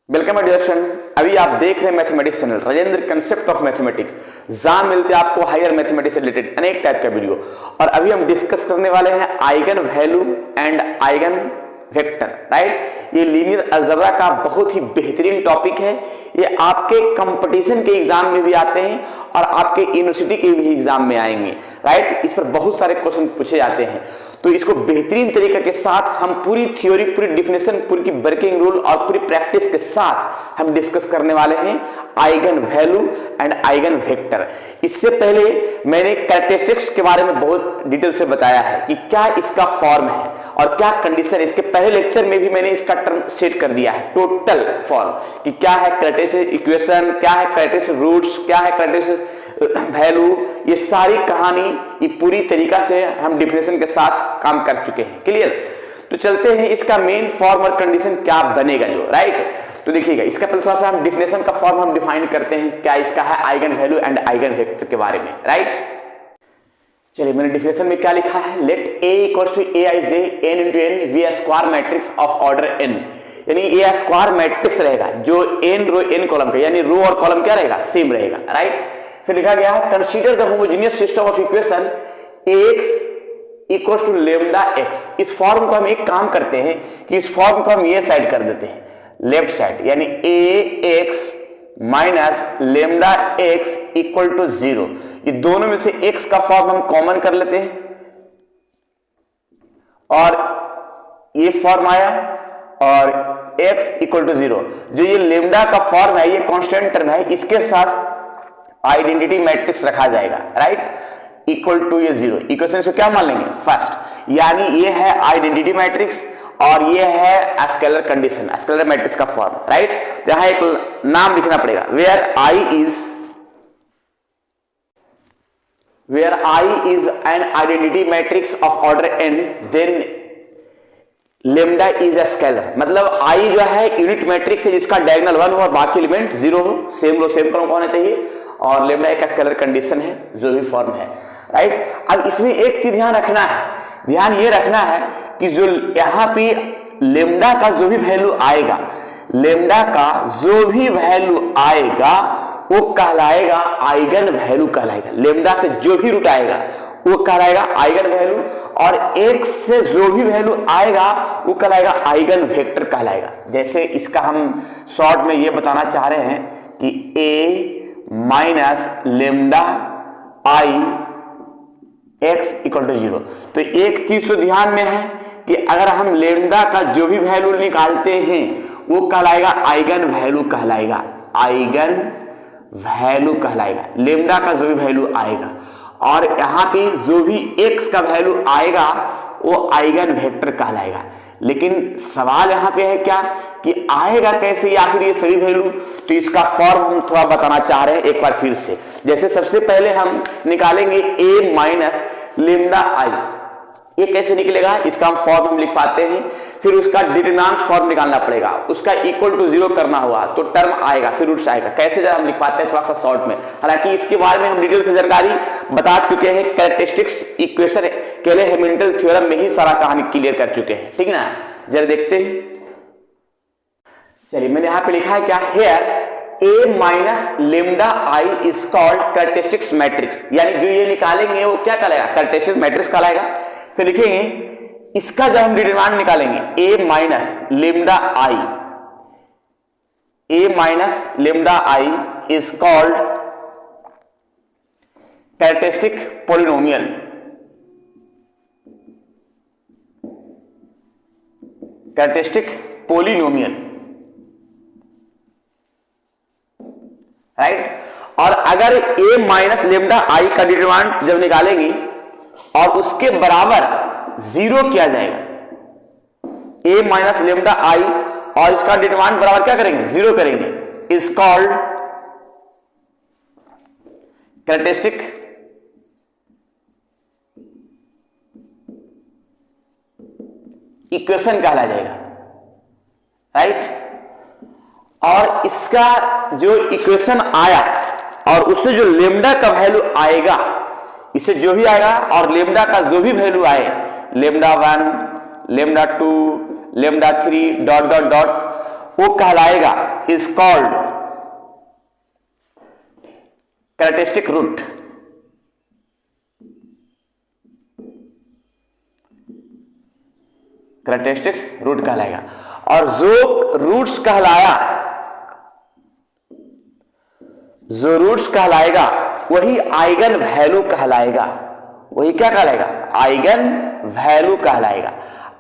Welcome my dear student. अभी आप देख रहे हैं mathematics channel Rajendra concept of mathematics. जहां मिलते हैं आपको हायर मैथमेटिक्स से रिलेटेड अनेक टाइप का वीडियो। और अभी हम डिस्कस करने वाले हैं eigen value and eigen vector. Right, ये लीनियर अलजेब्रा का बहुत ही बेहतरीन टॉपिक है। ये आपके कंपटीशन के एग्जाम में भी आते हैं और आपके यूनिवर्सिटी के भी एग्जाम में आएंगे। राइट, इस पर बहुत सारे क्वेश्चन पूछे जाते हैं, तो इसको बेहतरीन तरीके के साथ हम पूरी थ्योरी, पूरी डिफिनेशन, पूरी की वर्किंग रूल और पूरी प्रैक्टिस के साथ हम डिस्कस करने वाले हैं eigen value and eigen vector. इससे पहले मैंने कैरेक्टरिस्टिक्स के बारे में बहुत डिटेल से बताया है कि क्या इसका फॉर्म है और क्या कंडीशन। इसके पहले लेक्चर में भी मैंने इसका टर्म सेट कर दिया है, टोटल फॉर्म, कि क्या है कैरेक्टरिस्टिक इक्वेशन, क्या है कैरेक्टरिस्टिक रूट्स, क्या है कैरेक्टरिस्टिक वैल्यू। ये सारी कहानी ये पूरी तरीका से हम डिफिनेशन के साथ काम कर चुके हैं। क्लियर? तो चलते हैं इसका मेन फॉर्म और कंडीशन क्या बनेगा जो। राइट, तो देखिएगा, इसका पहले थोड़ा सा हम डिफिनेशन का फॉर्म हम डिफाइन करते हैं, क्या इसका है eigen value and eigen vector के बारे में। राइट, चलिए मैंने डिफिनेशन में क्या लिखा है, let a equals to a i j n into n v square matrix of order n. यानी ए स्क्वायर मैट्रिक्स रहेगा जो एन रो एन कॉलम का, यानी रो और कॉलम क्या रहेगा, सेम रहेगा। राइट, फिर लिखा गया है consider the homogeneous system of equation x equals to lambda x। इस फॉर्म को हम एक काम करते हैं कि इस फॉर्म को हम ये साइड कर देते हैं, लेफ्ट साइड, यानी ax minus lambda x equal to 0। ये दोनों में से x का फॉर्म हम कॉमन कर लेते हैं और ये फॉर्म आया, और x इक्वल टू 0। जो ये लेमडा का फॉर्म है, ये कांस्टेंट टर्म है, इसके साथ आइडेंटिटी मैट्रिक्स रखा जाएगा। राइट, इक्वल टू ये 0। इक्वेशन को क्या मान लेंगे, फर्स्ट, यानी ये है आइडेंटिटी मैट्रिक्स और ये है स्केलर कंडीशन, स्केलर मैट्रिक्स का फॉर्म। राइट, तो यहां एक नाम लिखना पड़ेगा, where I is an identity matrix of order n, then lambda is a scalar. मतलब आई जो है यूनिट मैट्रिक्स है जिसका डायगोनल 1 हो और बाकी एलिमेंट 0 हो, सेम रो सेम कॉलम होना चाहिए, और लेमडा एक स्केलर कंडीशन है जो भी फॉर्म है। राइट, अब इसमें एक चीज ध्यान रखना है, ध्यान ये रखना है कि जो यहां पे लेमडा का जो भी वैल्यू आएगा, लेमडा का जो भी वैल्यू आएगा वो कहलाएगा आइगन वैल्यू कहलाएगा। लेमडा से जो भी रूट आएगा वो कहलाएगा आइगन वैल्यू, और x से जो भी वैल्यू आएगा वो कहलाएगा आइगन वेक्टर कहलाएगा। जैसे इसका हम शॉर्ट में ये बताना चाह रहे हैं कि a minus lambda I x equal to 0। तो एक चीज तो ध्यान में है कि अगर हम लेमडा का जो भी वैल्यू निकालते हैं वो कहलाएगा आइगन वैल्यू कहलाएगा, आइगन वैल्यू कहलाएगा, लेमडा का जो भी वैल्यू आएगा। और यहां पे जो भी x का वैल्यू आएगा वो आइगन वेक्टर कहलाएगा। लेकिन सवाल यहां पे है क्या कि आएगा कैसे आखिर ये सभी वैल्यू, तो इसका फॉर्म हम थोड़ा बताना चाह रहे हैं एक बार फिर से। जैसे सबसे पहले हम निकालेंगे a माइनस लेमडा आई, ये कैसे निकलेगा, इसका हम फॉर्म हम लिख पाते हैं। फिर उसका डिटरमिनेंट फॉर्म निकालना पड़ेगा, उसका इक्वल टू 0 करना हुआ तो टर्म आएगा, फिर रूट्स आएगा। कैसे जरा हम लिख पाते हैं थोड़ा सा शॉर्ट में, हालांकि इसके बारे में हम डिटेल से जानकारी बता चुके हैं, कैरेक्टरिस्टिक्स इक्वेशन के लिए हैमिल्टन थ्योरम में ही सारा कहानी क्लियर कर चुके हैं। ठीक ना, जरा देखते हैं। चलिए मैंने यहां पे लिखा है क्या, here a minus lambda I is called characteristics matrix, यानी जो ये निकालेंगे वो क्या कहलाएगा, कैरेक्टरिस्टिक्स मैट्रिक्स कहलाएगा। फिर लिखेंगे इसका जब हम डिटरमिनेंट निकालेंगे a minus lambda I, a minus lambda I is called characteristic polynomial, characteristic polynomial. Right, और अगर a माइनस लेमडा आई का डिटरमिनेंट जब निकालेंगे और उसके बराबर 0 किया जाएगा, a माइनस लेमडा आई और इसका डिटरमिनेंट बराबर क्या करेंगे, 0 करेंगे, इज कॉल्ड कैरेक्टरिस्टिक इक्वेशन कहला जाएगा। राइट, और इसका जो इक्वेशन आया और उससे जो लेमडा का वैल्यू आएगा, इससे जो भी आएगा और लेमडा का जो भी वैल्यू आए, lambda 1, lambda 2, lambda 3 dot dot dot, वो कहलाएगा is called characteristic root. Characteristic root कहलाएगा। और जो रूट्स कहलाएगा वही आइगन वैल्यू कहलाएगा। वही क्या कहलाएगा? आइगन वैल्यू कहलाएगा।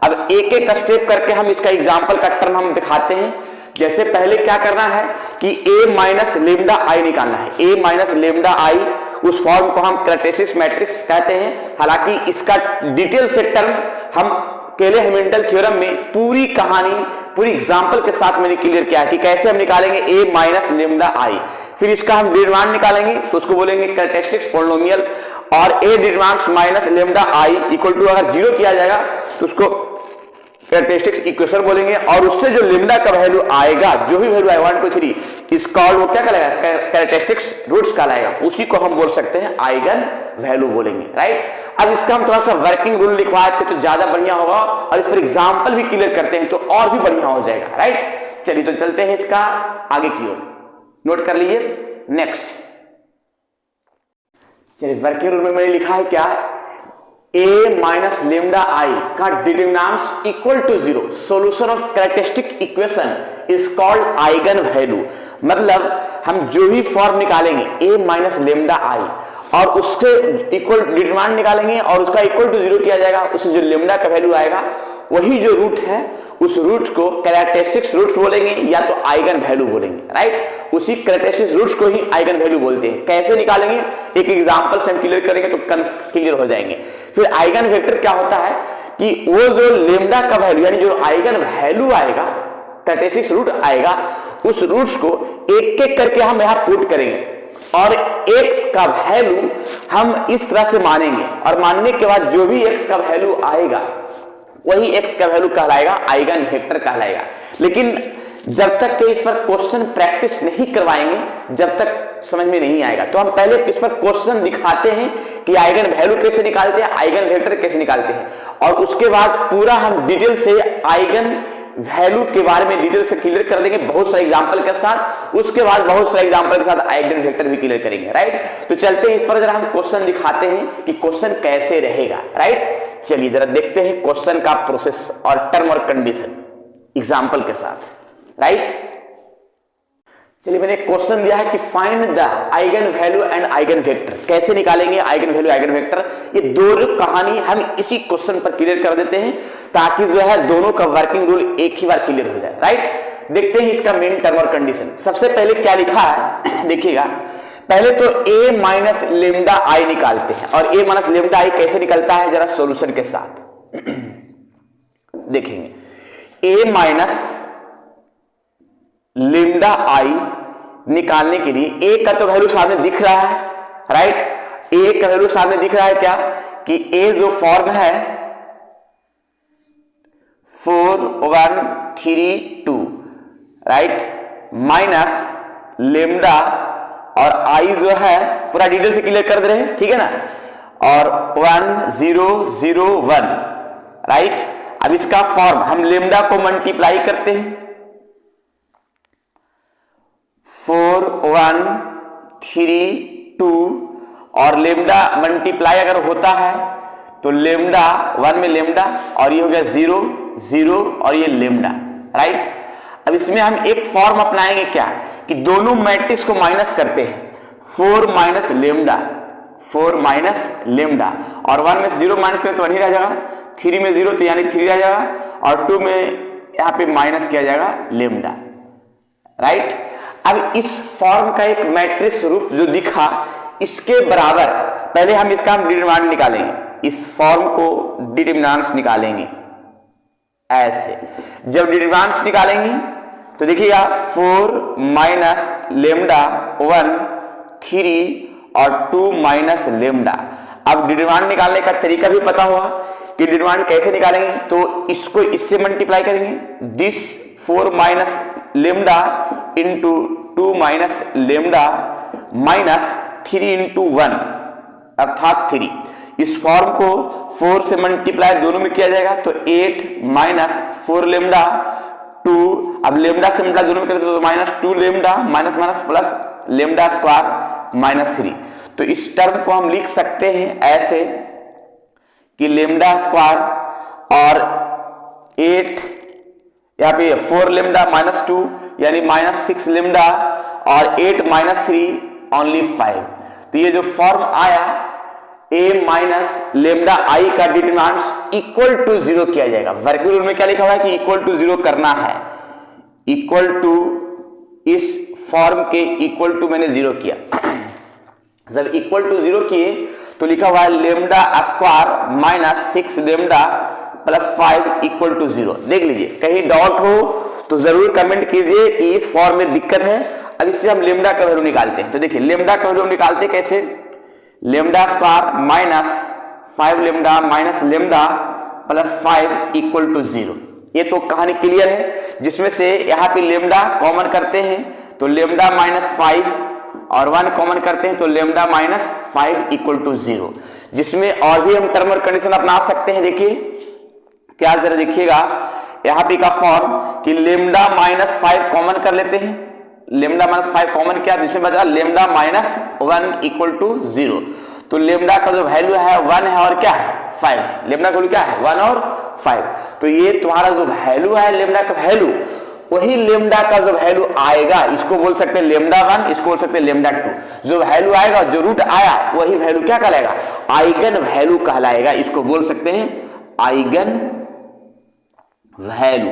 अब एक एक स्टेप करके हम इसका एग्जांपल का टर्म हम दिखाते हैं। जैसे पहले क्या करना है कि a माइनस लेमडा आई निकालना है। a माइनस लेमडा आई, उस फॉर्म को हम कैरेक्टरिस्टिक मैट्रिक्स कहते हैं। हालांकि इसका डिटेल से टर्म हम केले हैमिल्टन थ्योरम में पूरी कहानी पूरी एग्जांपल के साथ मैंने क्लियर किया है कि कैसे हम निकालेंगे a माइनस लेमडा आई। फिर इसका हम डिटरमिनेंट निकालेंगे तो उसको बोलेंगे कैरेक्टरिस्टिक पॉलिनोमियल। और a determinant minus lambda I equal to अगर 0 किया जाएगा तो उसको कैरेक्टरिस्टिक्स इक्वेशन बोलेंगे। और उससे जो लेमडा का वैल्यू आएगा, जो भी वैल्यू आएगा 1 2 3, इस कॉल्ड वो क्या कहलाएगा? कैरेक्टरिस्टिक्स रूट्स कहलाएगा। उसी को हम बोल सकते हैं आइगन वैल्यू बोलेंगे, राइट। अब इसका हम थोड़ा सा वर्किंग रूल लिखवाते तो ज्यादा बढ़िया होगा, और इस पर एग्जांपल भी क्लियर करते हैं तो और भी बढ़िया हो जाएगा, राइट। चलिए तो चलते हैं इसका आगे की ओर, नोट कर लीजिए। नेक्स्ट चलिए वर्किंग रूल में मैंने लिखा है क्या? a माइनस लेमडा आई का determinants equal to 0, solution of characteristic equation is called eigen value. मतलब हम जो भी फॉर्म निकालेंगे a माइनस लेमडा आई और उसके इक्वल डिटरमिनेंट निकालेंगे और उसका इक्वल टू 0 किया जाएगा, उससे जो लेमडा का वैल्यू आएगा वही जो रूट है उस रूट को कैरेक्टरिस्टिक्स रूट बोलेंगे या तो आइगन वैल्यू बोलेंगे, राइट। उसी कैरेक्टरिस्टिक्स रूट्स को ही आइगन वैल्यू बोलते हैं। कैसे निकालेंगे एक एग्जांपल से हम क्लियर करेंगे तो क्लियर हो जाएंगे। फिर आइगन वेक्टर क्या होता है कि वो जो लेमडा का वैल्यू यानी जो आइगन वैल्यू आएगा, कैरेक्टरिस्टिक्स रूट आएगा, उस रूट्स को एक एक करके हम यहां पुट करेंगे और x का वैल्यू हम इस तरह से मानेंगे और मानने के बाद जो भी x का वैल्यू आएगा वही x का वैल्यू कहलाएगा आइगन वेक्टर कहलाएगा। लेकिन जब तक कि इस पर क्वेश्चन प्रैक्टिस नहीं करवाएंगे जब तक समझ में नहीं आएगा। तो हम पहले इस पर क्वेश्चन दिखाते हैं कि आइगन वैल्यू कैसे निकालते हैं, आइगन वेक्टर कैसे निकालते हैं, और उसके बाद पूरा हम डिटेल से आइगन वैल्यू के बारे में डिटेल से क्लियर कर देंगे बहुत सारे एग्जांपल के साथ। उसके बाद बहुत सारे एग्जांपल के साथ आइगन वेक्टर भी क्लियर करेंगे, राइट। तो चलते हैं इस पर जरा हम क्वेश्चन दिखाते हैं कि क्वेश्चन कैसे रहेगा, राइट। चलिए जरा देखते हैं क्वेश्चन का प्रोसेस और टर्म और कंडीशन एग्जांपल के साथ, राइट। चलिए मैंने क्वेश्चन दिया है कि find the eigen value and eigen vector. कैसे निकालेंगे आइगन वैल्यू आइगन वेक्टर, ये दोनों कहानी हम इसी क्वेश्चन पर क्लियर कर देते हैं ताकि जो है दोनों का वर्किंग रूल एक ही बार क्लियर हो जाए, राइट। देखते हैं इसका मेन टर्म और कंडीशन। सबसे पहले क्या लिखा है देखिएगा, पहले तो a माइनस लेमडा आई निकालते हैं। और a माइनस लेमडा आई कैसे निकलता है जरा सॉल्यूशन के साथ देखेंगे। a माइनस लेमडा आई निकालने के लिए a का तो वैल्यू सामने दिख रहा है, राइट। a का वैल्यू सामने दिख रहा है क्या कि a जो फॉर्म है 4 1 3 2, राइट, माइनस लेमडा और i जो है पूरा डिटेल से क्लियर कर दे रहे हैं, ठीक है ना, और 1 0 0 1, राइट। अब इसका फॉर्म हम लेमडा को मल्टीप्लाई करते हैं 4 1 3 2 और लेमडा मल्टीप्लाई अगर होता है तो लेमडा 1 में लेमडा और ये हो गया 0 0 और ये लेमडा, राइट। अब इसमें हम एक फॉर्म अपनाएंगे क्या कि दोनों मैट्रिक्स को माइनस करते हैं 4 माइनस लेमडा 4 माइनस लेमडा और 1 में 0 माइनस करें तो 1 ही रह जाएगा, 3 में 0 तो यानी 3 रह जाएगा और 2 में यहां पे माइनस किया जाएगा लेमडा, राइट। अब इस फॉर्म का एक मैट्रिक्स रूप जो दिखा इसके बराबर पहले हम इसका हम डिटरमिनेंट निकालेंगे, इस फॉर्म को डिटरमिनेंट्स निकालेंगे ऐसे। जब डिटरमिनेंट्स निकालेंगे तो देखिएगा 4 माइनस लेमडा 1 3 और 2 माइनस लेमडा। अब डिटरमिनेंट निकालने का तरीका भी पता होगा कि डिटरमिनेंट कैसे निकालेंगे, तो इसको इससे मल्टीप्लाई करेंगे, this 4 minus lambda into 2 minus lambda minus 3 into 1 अर्थात 3। इस फॉर्म को 4 से मल्टीप्लाई दोनों में किया जाएगा तो 8 माइनस 4 लेमडा 2, अब लेमडा से मल्टीप्लाई दोनों में करते तो minus 2 lambda minus minus plus lambda square minus 3। तो इस टर्म को हम लिख सकते हैं ऐसे कि लेमडा स्क्वायर और 8 यहाँ पे 4 लेमडा माइनस 2 यानी माइनस 6 लेमडा और 8 माइनस 3 ओनली 5। तो ये जो फॉर्म आया a माइनस लेमडा आई का डिटरमिनेंट इक्वल टू 0 किया जाएगा। वर्किंग रूल में क्या लिखा हुआ है कि इक्वल टू 0 करना है, इक्वल टू इस फॉर्म के इक्वल टू मैंने 0 किया। जब इक्वल टू 0 किए तो लिखा हुआ है lambda square minus 6 lambda plus 5 equal to 0। देख लीजिए, कहीं डाउट हो तो जरूर कमेंट कीजिए कि इस फॉर्म में दिक्कत है। अब इससे हम लेमडा का वैल्यू निकालते हैं। तो देखिए लेमडा का वैल्यू निकालते कैसे, lambda square minus 5 lambda minus lambda plus 5 equal to 0। ये तो कहानी क्लियर है, जिसमें से यहाँ पे लेमडा कॉमन करते हैं तो लेमडा माइनस 5 और 1 कॉमन करते हैं तो लेमडा माइनस 5 इक्वल टू 0। जिसमें और भी हम टर्म और कंडीशन अपना सकते हैं। देखिए क्या, जरा देखिएगा यहाँ पे का फॉर्म कि लेमडा माइनस 5 कॉमन कर लेते हैं, लेमडा माइनस 5 कॉमन किया, जिसमें बचा लेमडा माइनस 1 इक्वल टू 0। तो लेमडा का जो वैल्यू है 1 है और क्या है 5। लेमडा का वैल्यू क्या है 1 और 5। तो ये तुम्हारा जो वैल्यू है लेमडा का वैल्यू, वही लेमडा का जो वैल्यू आएगा इसको बोल सकते हैं लेमडा 1, इसको बोल सकते हैं लेमडा 2। जो वैल्यू आएगा, जो रूट आया, वही वैल्यू क्या कहलाएगा, आइगन वैल्यू कहलाएगा। इसको बोल सकते हैं eigen value,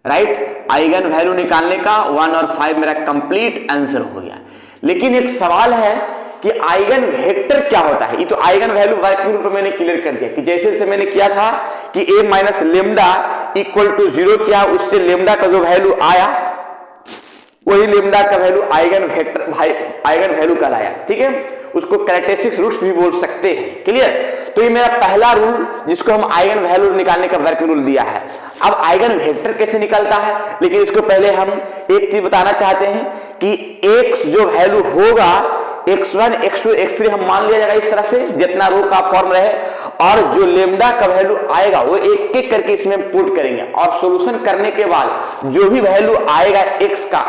right. Eigen value निकालने का 1 और 5 मेरा कंप्लीट आंसर हो गया। लेकिन एक सवाल है कि आइगन वेक्टर क्या होता है। ये तो आइगन वैल्यू वर्किंग रूल पर मैंने क्लियर कर दिया कि जैसे से मैंने किया था कि a minus lambda equal to 0 किया, उससे लेमडा का जो वैल्यू आया वही लेमडा का value eigen vector eigen value कहलाया। ठीक है, उसको कैरेक्टरिस्टिक्स रूट्स भी बोल सकते हैं। क्लियर। तो ये मेरा पहला रूल जिसको हम आइगन वैल्यू निकालने का वर्किंग रूल दिया है। अब आइगन वेक्टर कैसे निकलता है, लेकिन इसको पहले हम एक चीज बताना चाहते हैं कि x जो वैल्यू होगा x1 x2 x3 हम मान लिया जाएगा इस तरह से, जितना रो का फॉर्म रहे, और जो लेमडा का वैल्यू आएगा वो एक एक करके इसमें पुट करेंगे और सॉल्यूशन करने के बाद जो भी वैल्यू आएगा x का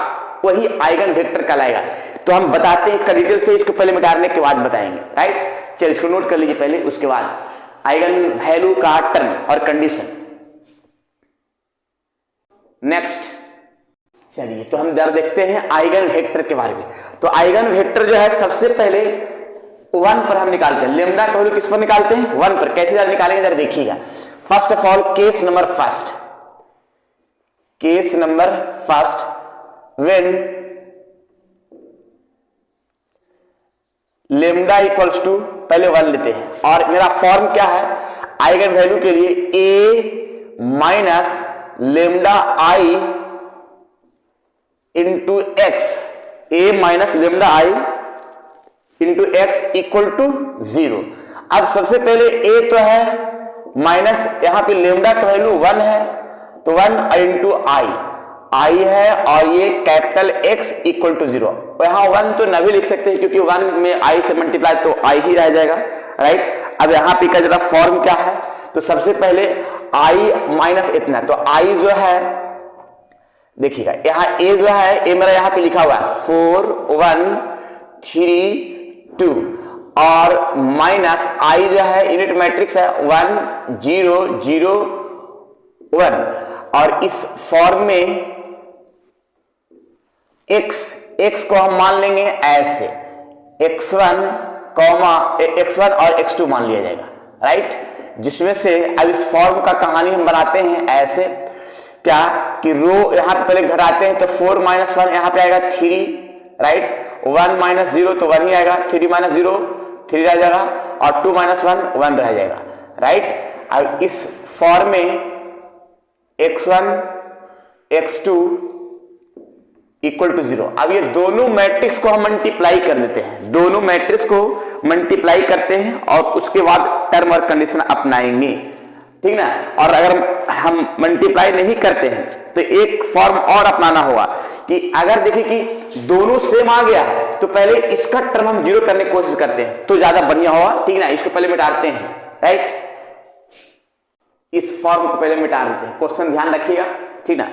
वही आइगन वेक्टर कहलाएगा। तो हम बताते हैं इसका डिटेल से, इसको पहले मिटाने के बाद बताएंगे, राइट। चलिए इसको नोट कर लीजिए पहले, उसके बाद आइगन वैल्यू का टर्म और कंडीशन। नेक्स्ट चलिए तो हम जरा देखते हैं आइगन वेक्टर के बारे में। तो आइगन वेक्टर जो है सबसे पहले 1 पर हम निकालते हैं। लेमडा का वैल्यू किस पर निकालते हैं, 1 पर। कैसे जरा निकालेंगे जरा देखिएगा। First of all case number first when lambda equals to, पहले 1 लेते हैं, और मेरा फॉर्म क्या है आइगन वैल्यू के लिए a minus lambda I into x, a minus lambda I into x equal to 0। अब सबसे पहले a तो है माइनस, यहां पे लेमडा का वैल्यू 1 है तो 1 इंटू आई है, और ये कैपिटल X इक्वल टू 0। यहां 1 तो न भी लिख सकते हैं क्योंकि 1 में I से मल्टीप्लाई तो I ही रह जाएगा, राइट। अब यहां पे का जरा फॉर्म क्या है, तो सबसे पहले I माइनस इतना, तो I जो है देखिएगा यहां A जो है, A मेरा यहां पे लिखा हुआ है 4 1 3 2, और माइनस I जो है यूनिट मैट्रिक्स है 1 0 0 1, और इस फॉर्म में x को हम मान लेंगे ऐसे, x1 और x2 मान लिया जाएगा, राइट। जिसमें से अब इस फॉर्म का कहानी हम बनाते हैं ऐसे, क्या कि रो यहां पे पहले घटाते हैं तो 4 माइनस 1 यहां पे आएगा 3, राइट। 1 माइनस 0 तो 1 ही आएगा, 3 माइनस 0 3 रह जाएगा, और 2 माइनस 1 रह जाएगा, राइट। अब इस फॉर्म में x1 x2 इक्वल टू 0। अब ये दोनों मैट्रिक्स को हम मल्टीप्लाई कर लेते हैं, दोनों मैट्रिक्स को मल्टीप्लाई करते हैं और उसके बाद टर्म और कंडीशन अपनाएंगे, ठीक ना। और अगर हम मल्टीप्लाई नहीं करते हैं तो एक फॉर्म और अपनाना होगा कि अगर देखें कि दोनों सेम आ गया तो पहले इसका टर्म हम 0 करने की कोशिश करते हैं तो ज्यादा बढ़िया होगा, ठीक ना। इसको पहले मिटाते हैं, राइट। इस फॉर्म को पहले मिटा देते हैं, क्वेश्चन ध्यान रखिएगा, ठीक ना।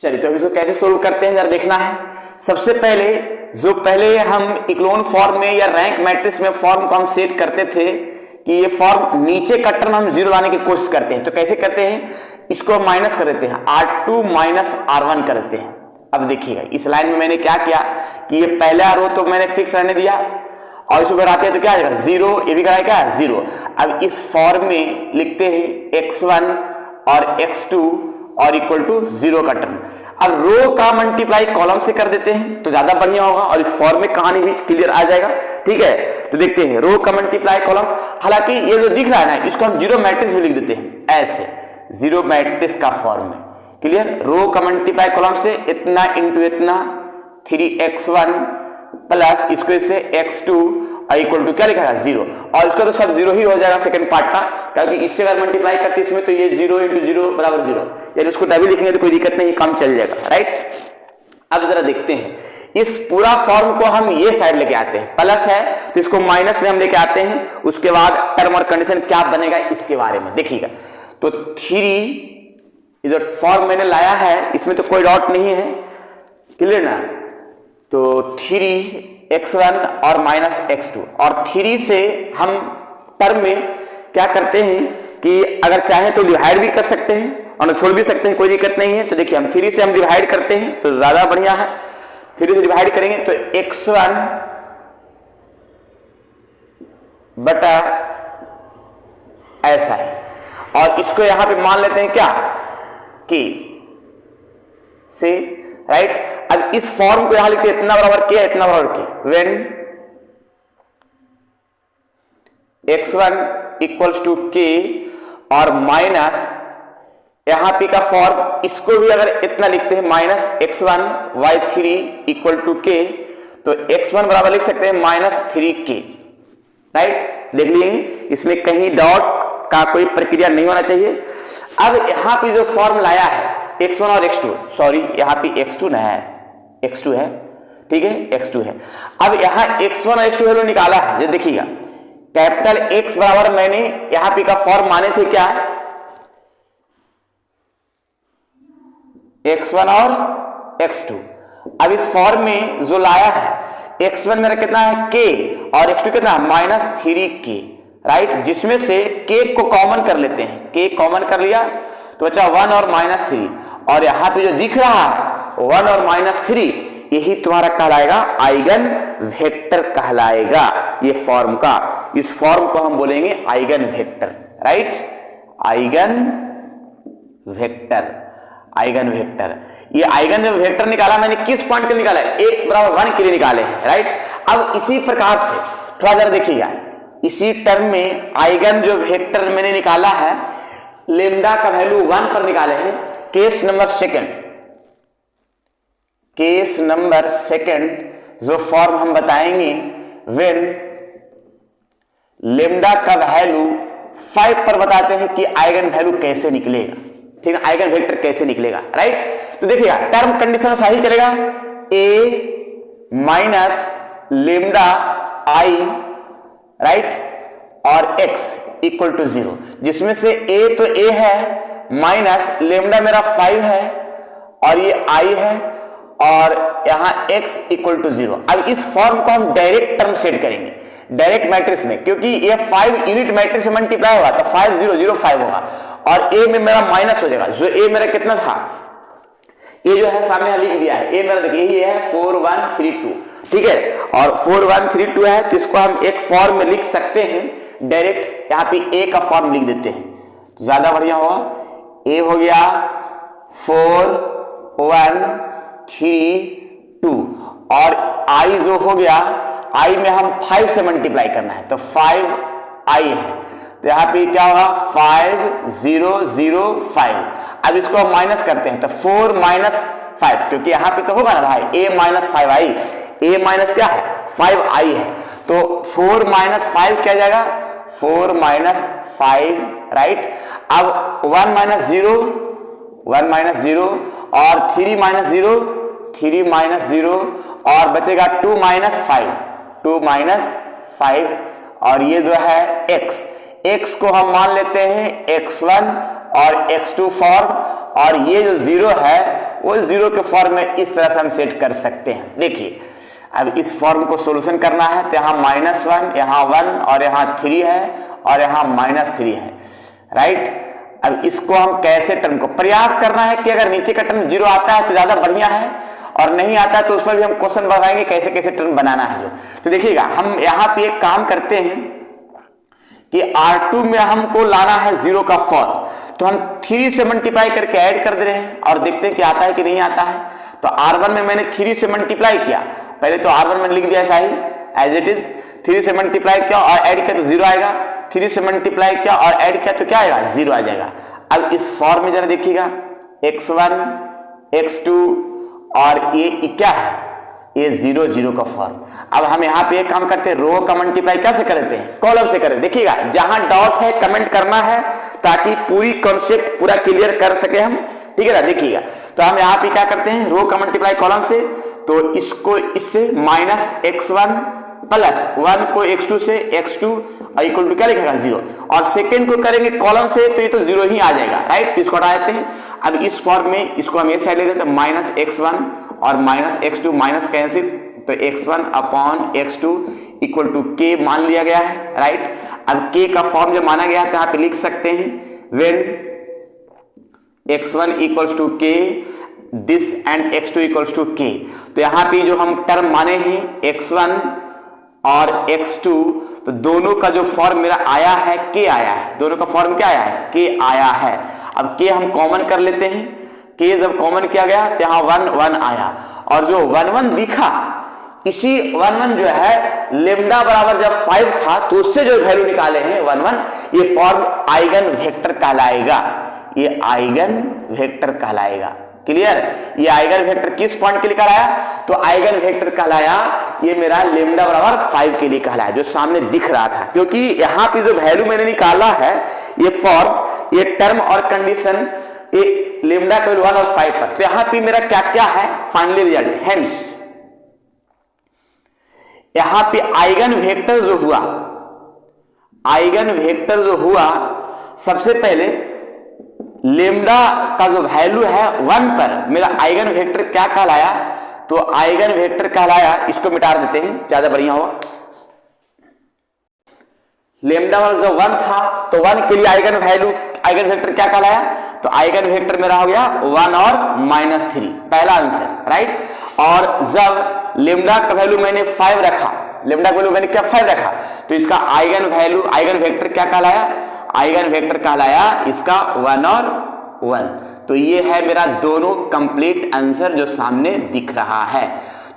चलिए तो इसको कैसे सोल्व करते हैं जरा देखना है। सबसे पहले हम इक्लोन फॉर्म में या रैंक मैट्रिक्स में फॉर्म को हम सेट करते थे कि ये फॉर्म नीचे का टर्म हम जीरो लाने की कोशिश करते हैं। तो कैसे करते हैं, इसको माइनस कर देते हैं, R2 माइनस R1 कर देते हैं। अब देखिएगा इस लाइन में मैंने क्या किया कि ये पहला रो तो मैंने फिक्स रहने दिया और इसको कराते हैं तो क्या आ जाएगा जीरो, ये भी कराए क्या जीरो। अब इस फॉर्म में लिखते हैं x1 और x2 और इक्वल टू जीरो का टर्म। अब रो का मल्टीप्लाई कॉलम से कर देते हैं तो ज्यादा बढ़िया होगा और इस फॉर्म में कहानी भी क्लियर आ जाएगा। ठीक है, तो देखते हैं रो का मल्टीप्लाई कॉलम्स। हालांकि ये जो दिख रहा है ना इसको हम जीरो मैट्रिक्स भी लिख देते हैं, ऐसे जीरो मैट्रिक्स का फॉर्म में। क्लियर, रो का मल्टीप्लाई कॉलम से इतना इंटू इतना 3x1 प्लस इसको इससे x2 इक्वल टू क्या लिखा है जीरो, और इसका तो सब जीरो ही हो जाएगा सेकंड पार्ट का, क्योंकि इससे अगर मल्टीप्लाई करते इसमें तो ये जीरो इंटू जीरो बराबर जीरो, यानी उसको डबल लिखेंगे तो कोई दिक्कत नहीं, काम चल जाएगा। राइट, अब जरा देखते हैं इस पूरा फॉर्म को हम ये साइड लेके आते हैं, प्लस है तो इसको माइनस में हम लेके आते हैं, उसके बाद टर्म और कंडीशन क्या बनेगा इसके बारे में देखिएगा। तो 3 जो फॉर्म मैंने लाया है इसमें तो कोई डॉट नहीं है, क्लियर ना। तो 3x1 और माइनस x2 और 3 से हम टर्म में क्या करते हैं कि अगर चाहें तो डिवाइड भी कर सकते हैं और छोड़ भी सकते हैं, कोई दिक्कत नहीं है। तो देखिए हम 3 से हम डिवाइड करते हैं तो ज्यादा बढ़िया है, 3 से डिवाइड करेंगे तो x1 बटा ऐसा है, और इसको यहां पे मान लेते हैं क्या k से। राइट, अब इस फॉर्म को यहां लिखते हैं इतना बराबर k, इतना बराबर k when x1 equals to k और माइनस यहां पे का फॉर्म इसको भी अगर इतना लिखते हैं minus x1 y3 equal to k, तो x1 बराबर लिख सकते हैं माइनस 3k। राइट, देख लिए इसमें कहीं डॉट का कोई प्रक्रिया नहीं होना चाहिए। अब यहां पे जो फॉर्म लाया है x1 और x2, सॉरी यहां पे x2 नहीं है, x2 है, ठीक है x2 है। अब यहां x1 और x2 वैल्यू निकाला है, ये देखिएगा कैपिटल X बराबर मैंने यहां पे का फॉर्म माने थे क्या x1 और x2। अब इस फॉर्म में जो लाया है x1 मेरा कितना है k और x2 कितना है माइनस 3k। राइट, जिसमें से k को कॉमन कर लेते हैं, k कॉमन कर लिया तो बचा 1 और माइनस 3, और यहां पे जो दिख रहा है 1 और माइनस 3 यही तुम्हारा कहलाएगा आइगन वेक्टर कहलाएगा ये फॉर्म का। इस फॉर्म को हम बोलेंगे eigen vector. Right, eigen vector, eigen vector. ये आइगन वेक्टर निकाला मैंने किस पॉइंट के निकाला है, x बराबर 1 के लिए निकाले हैं। राइट, अब इसी प्रकार से थोड़ा जरा देखिएगा, इसी टर्म में आइगन जो वेक्टर मैंने निकाला है लेमडा का वैल्यू 1 पर निकाले हैं। Case number second, case number second जो फॉर्म हम बताएंगे व्हेन लेमडा का वैल्यू 5 पर बताते हैं कि आइगन वैल्यू कैसे निकलेगा। ठीक है, आइगन वेक्टर कैसे निकलेगा। राइट, तो देखिएगा टर्म कंडीशन सही चलेगा, a minus lambda I right और x इक्वल टू 0, जिसमें से a तो a है माइनस लेमडा मेरा 5 है और ये i है और यहां x इक्वल टू 0। अब इस फॉर्म को हम डायरेक्ट टर्म सेट करेंगे डायरेक्ट मैट्रिक्स में, क्योंकि ये 5 यूनिट मैट्रिक्स में मल्टीप्लाई होगा तो 5 0 0 5 होगा और a में मेरा माइनस हो जाएगा। जो a मेरा कितना था, a जो है सामने लिख दिया है, a मेरा देखिए ये है 4 1 3 2, ठीक है, और 4 1 3 2 है तो इसको हम एक फॉर्म में लिख सकते हैं डायरेक्ट, यहाँ पे a का फॉर्म लिख देते हैं तो ज्यादा बढ़िया होगा। a हो गया 4 1 3 2 और i जो हो गया, i में हम 5 से मल्टीप्लाई करना है तो 5i है, तो यहाँ पे क्या होगा 5 0 0 5। अब इसको हम माइनस करते हैं तो 4 माइनस 5, क्योंकि यहाँ पे तो होगा ना भाई a minus 5i, a minus क्या है 5i है, तो 4 माइनस 5 क्या जाएगा 4 माइनस 5। राइट, अब 1 माइनस 0 1 माइनस 0 और 3 माइनस 0 3 माइनस 0 और बचेगा 2 माइनस 5 2 माइनस 5, और ये जो है x को हम मान लेते हैं x1 और x2 फॉर्म, और ये जो 0 है वो जीरो के फॉर्म में इस तरह से हम सेट कर सकते हैं। देखिए अब इस फॉर्म को सोल्यूशन करना है तो यहाँ -1, यहाँ 1 और यहाँ 3 है और यहाँ -3 है, राइट। अब इसको हम कैसे टर्म को प्रयास करना है कि अगर नीचे का टर्म जीरो आता है तो ज्यादा बढ़िया है, और नहीं आता है तो उसमें भी हम क्वेश्चन बढ़ाएंगे कैसे कैसे टर्म बनाना है जो। तो देखिएगा हम यहाँ पे एक काम करते हैं कि R2 में हमको लाना है जीरो का फॉर्म, तो हम 3 से मल्टीप्लाई करके ऐड कर दे रहे हैं और देखते हैं कि आता है कि नहीं आता है। तो R1 में मैंने 3 से मल्टीप्लाई किया, पहले तो R1 मैंने लिख दिया ऐसा ही एज इट इज, 3 से मल्टीप्लाई किया और ऐड किया तो जीरो आएगा, 3 से मल्टीप्लाई किया और ऐड किया तो क्या आएगा, जीरो आ जाएगा। अब इस फॉर्म में जरा देखिएगा x1 x2 और ये क्या है, ये 0 0 का फॉर्म। अब हम यहाँ पे एक काम करते हैं, रो का मल्टीप्लाई कैसे करते हैं, कॉलम से करें। देखिएगा जहां डॉट है कमेंट करना है ताकि पूरी कॉन्सेप्ट पूरा क्लियर कर सके हम, ठीक है ना। देखिएगा तो हम यहाँ पे क्या करते हैं, रो का मल्टीप्लाई कॉलम से, तो इसको इससे -x1 प्लस 1 को x2 से, x2 इक्वल टू क्या लिखेगा 0, और सेकेंड को करेंगे कॉलम से तो ये तो 0 ही आ जाएगा, राइट। तो इसको हटा देते हैं। अब इस फॉर्म में इसको हम ये साइड ले देते हैं, -x1 और -x2 माइनस कैंसिल, तो x1 upon x2 equal to k मान लिया गया है, राइट। अब k का फॉर्म जब माना गया है तो यहाँ पे लिख सकते हैं when x1 equals to k this and x2 equals to k। तो यहाँ पे जो हम टर्म माने हैं x1 और x2, तो दोनों का जो फॉर्म मेरा आया है k आया है, दोनों का फॉर्म क्या आया है, k आया है। अब k हम कॉमन कर लेते हैं, k जब कॉमन किया गया तो यहाँ 1 1 आया, और जो 1 1 दिखा इसी 1 1 जो है लेमडा बराबर जब 5 था तो उससे जो वैल्यू निकाले हैं 1 1, ये फॉर्म आइगन वेक्टर कहलाएगा, ये आइगन वेक्टर कहलाएगा। क्लियर, ये आइगन वेक्टर किस पॉइंट के लिए कहलाया, तो आइगन वेक्टर कहलाया ये मेरा लेमडा बराबर 5 के लिए कहलाया, जो सामने दिख रहा था। क्योंकि यहाँ पे जो वैल्यू मैंने निकाला है ये फॉर्म, ये टर्म और कंडीशन, ये लेमडा का 1 और 5 पर, तो यहाँ पे मेरा क्या क्या है फाइनली रिजल्ट। हेंस यहाँ पे आइगन वेक्टर जो हुआ, आइगन वेक्टर जो हुआ, सबसे पहले लेमडा का जो वैल्यू है 1 पर मेरा आइगन वेक्टर क्या कहलाया, तो आइगन वेक्टर कहलाया, इसको मिटा देते हैं ज्यादा बढ़िया होगा। लेमडा वाला जो 1 था तो 1 के लिए आइगन वैल्यू, आइगन वेक्टर क्या कहलाया, तो आइगन वेक्टर मेरा हो गया 1 और -3, पहला आंसर, राइट। और जब लेमडा का वैल्यू मैंने 5 रखा, लेमडा का वैल्यू मैंने क्या 5 रखा, तो इसका आइगन वैल्यू, आइगन वेक्टर क्या कहलाया, आइगन वेक्टर कहलाया इसका 1 और 1। तो ये है मेरा दोनों कंप्लीट आंसर जो सामने दिख रहा है।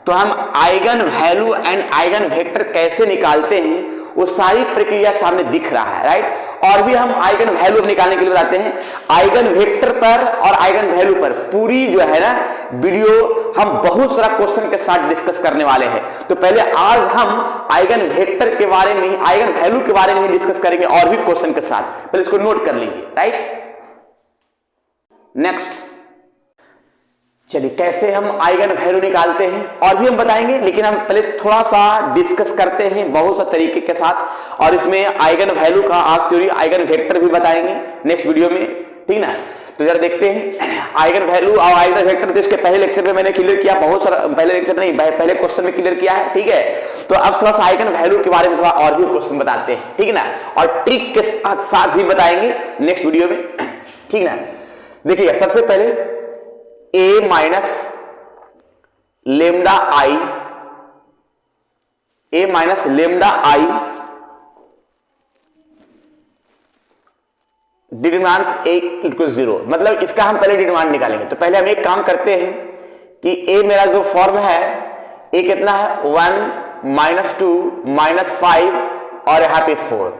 तो हम eigen value and eigen vector कैसे निकालते हैं वो सारी प्रक्रिया सामने दिख रहा है, राइट। और भी हम आइगन वैल्यू निकालने के लिए बताते हैं, आइगन वेक्टर पर और आइगन वैल्यू पर पूरी जो है ना वीडियो हम बहुत सारा क्वेश्चन के साथ डिस्कस करने वाले हैं। तो पहले आज हम आइगन वेक्टर के बारे में, आइगन वैल्यू के बारे में डिस्कस करेंगे और भी क्वेश्चन के साथ, पहले इसको नोट कर लीजिए, राइट। नेक्स्ट चलिए कैसे हम आइगन वैल्यू निकालते हैं और भी हम बताएंगे, लेकिन हम पहले थोड़ा सा डिस्कस करते हैं बहुत सा तरीके के साथ, और इसमें आइगन वैल्यू का आज थ्योरी, आइगन वेक्टर भी बताएंगे नेक्स्ट वीडियो में, ठीक ना। तो जरा देखते हैं आइगन वैल्यू और आइगन वेक्टर, तो इसके पहले लेक्चर में मैंने क्लियर किया, बहुत सारा, पहले लेक्चर नहीं पहले क्वेश्चन में क्लियर किया है, ठीक है। तो अब थोड़ा सा आइगन वैल्यू के बारे में थोड़ा और भी क्वेश्चन बताते हैं, ठीक ना, और ट्रिक के साथ भी बताएंगे नेक्स्ट वीडियो में, ठीक ना। देखिए सबसे पहले a minus lambda I, a minus lambda I determinants a equal 0, मतलब इसका हम पहले डिटरमिनेंट निकालेंगे। तो पहले हम एक काम करते हैं कि a मेरा जो फॉर्म है, a कितना है 1 -2 -5 और यहाँ पे 4,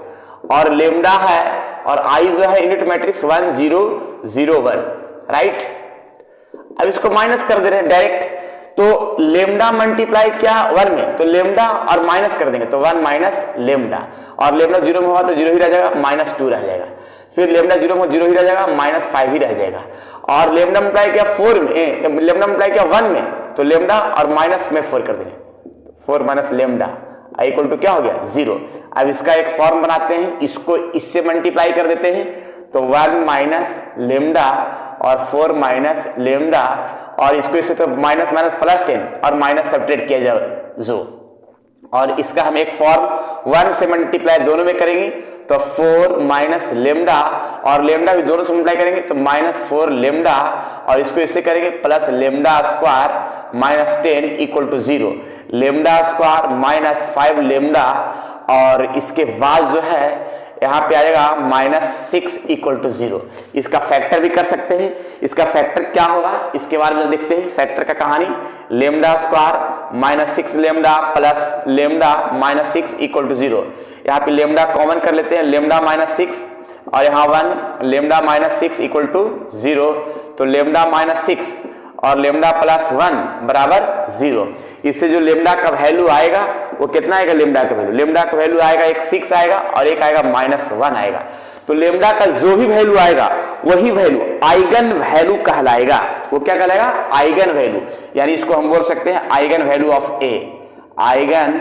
और लेमडा है और i जो है यूनिट मैट्रिक्स 1 0 0 1, राइट। अब इसको माइनस कर दे रहे हैं डायरेक्ट, तो लेमडा मल्टीप्लाई क्या 1 में, तो लेमडा और माइनस कर देंगे तो 1 माइनस लेमडा, और लेमडा 0 में हुआ तो 0 ही रह जाएगा, -2 रह जाएगा, फिर लेमडा 0 में 0 ही रह जाएगा, -5 ही रह जाएगा, और लेमडा मल्टीप्लाई किया 4 में, लेमडा मल्टीप्लाई किया 1 में, तो लेमडा और माइनस में 4 कर देंगे, 4 माइनस लेमडा इक्वल टू क्या हो गया 0। अब इसका एक फॉर्म बनाते हैं, इसको इससे मल्टीप्लाई कर देते हैं, तो 1 माइनस लेमडा और 4 माइनस लेमडा, और इसको इससे तो माइनस माइनस प्लस 10 और माइनस सब्ट्रैक्ट किया जाए जो, और इसका हम एक फॉर्म 1 से मल्टीप्लाई दोनों में करेंगे तो 4 माइनस लेमडा, और लेमडा भी दोनों से मल्टीप्लाई करेंगे तो -4 लेमडा, और इसको इससे करेंगे plus lambda square minus 10 equal to 0, lambda square minus 5 lambda, और इसके बाद जो है यहाँ पे आएगा -6 इक्वल टू 0। इसका फैक्टर भी कर सकते हैं, इसका फैक्टर क्या होगा इसके बारे में देखते हैं। फैक्टर का कहानी, lambda square -6 lambda plus lambda -6 equal to 0। यहाँ पे लेमडा कॉमन कर लेते हैं, लेमडा -6 और यहाँ 1, लेमडा -6 इक्वल टू 0, तो लेमडा -6 और लेमडा प्लस 1 बराबर 0। इससे जो लेमडा का वैल्यू आएगा वो कितना आएगा, लेमडा का वैल्यू, लेमडा का वैल्यू आएगा एक 6 आएगा और एक आएगा -1 आएगा। तो लेमडा का जो भी वैल्यू आएगा वही वैल्यू आइगन वैल्यू कहलाएगा। वो क्या कहलाएगा, आइगन वैल्यू, यानी इसको हम बोल सकते हैं eigen value of A, eigen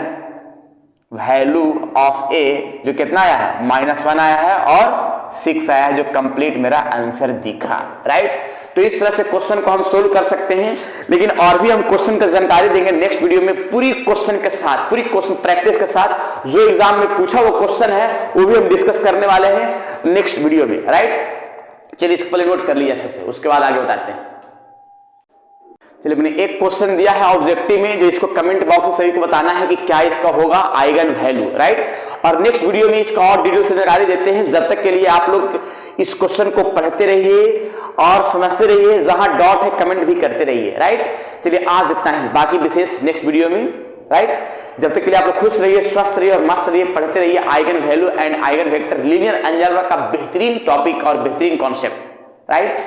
value of A जो कितना आया है, -1 आया है और 6 आया है, जो कंप्लीट मेरा आंसर दिखा, राइट। तो इस तरह से क्वेश्चन को हम सोल्व कर सकते हैं, लेकिन और भी हम क्वेश्चन का जानकारी देंगे नेक्स्ट वीडियो में, पूरी क्वेश्चन के साथ, पूरी क्वेश्चन प्रैक्टिस के साथ, जो एग्जाम में पूछा वो क्वेश्चन है वो भी हम डिस्कस करने वाले हैं नेक्स्ट वीडियो में, राइट। चलिए इसको पहले नोट कर लिया अच्छे से, उसके बाद आगे बताते हैं। चलिए मैंने एक क्वेश्चन दिया है ऑब्जेक्टिव में, जो इसको कमेंट बॉक्स में सभी को बताना है कि क्या इसका होगा आइगन वैल्यू, राइट। और नेक्स्ट वीडियो में इसका और डिटेल से जानकारी देते हैं। जब तक के लिए आप लोग इस क्वेश्चन को पढ़ते रहिए और समझते रहिए, जहां डॉट है कमेंट भी करते रहिए, राइट। चलिए आज इतना ही, बाकी विशेष नेक्स्ट वीडियो में, राइट। जब तक के लिए आप लोग खुश रहिए, स्वस्थ रहिए और मस्त रहिए, पढ़ते रहिए eigen value and eigen vector, linear algebra का बेहतरीन टॉपिक और बेहतरीन कॉन्सेप्ट, राइट।